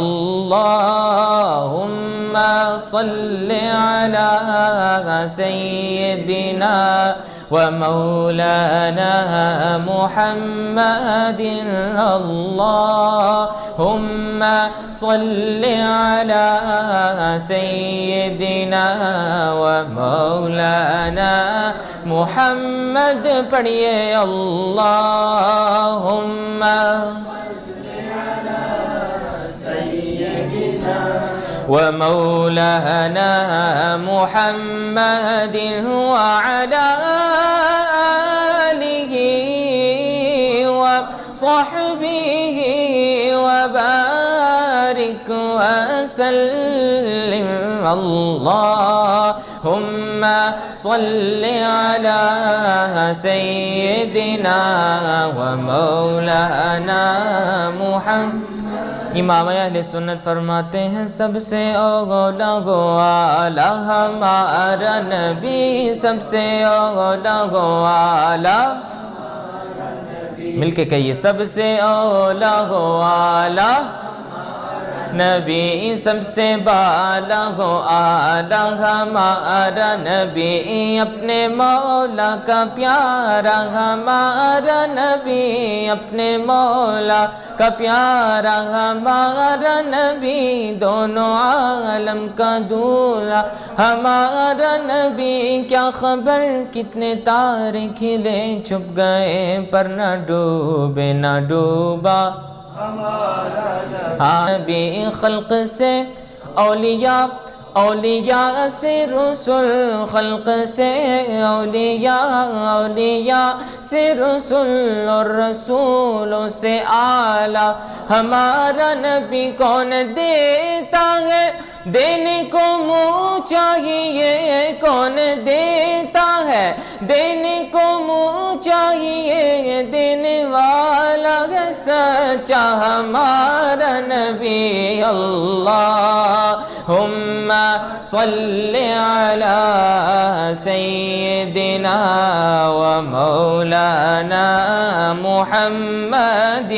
اللهم صل على سيدنا ومولانا محمد اللهم صل على سيدنا ومولانا محمد پڑھیے اللهم ومولانا محمد وعلى آله وصحبه وبارك وسلم اللهم صل على سيدنا ومولانا محمد۔ امام اہل سنت فرماتے ہیں سب سے اولا گو اعلیٰ ہمارا نبی، سب سے اولا گو اعلیٰ، مل کے کہیے سب سے اولا گو اعلیٰ نبی، سب سے بالا گو اعلیٰ ہمارا نبی، اپنے مولا کا پیارا ہمارا نبی، اپنے مولا کا پیارا ہمارا نبی، دونوں عالم کا دولہا ہمارا نبی، کیا خبر کتنے تارے کھلے چھپ گئے پر نہ ڈوبے نہ ڈوبا نبی، خلق سے اولیاء، اولیاء سے رسول، خلق سے اولیاء، اولیاء سے رسول، اور رسولوں سے اعلیٰ ہمارا نبی، کون دیتا ہے دینے کو منہ چاہیے، کون دیتا ہے دینے کو منہ چاہیے، دینے والا ہے سچا ہمارا نبی، اللہم صل علی سیدنا و مولانا محمد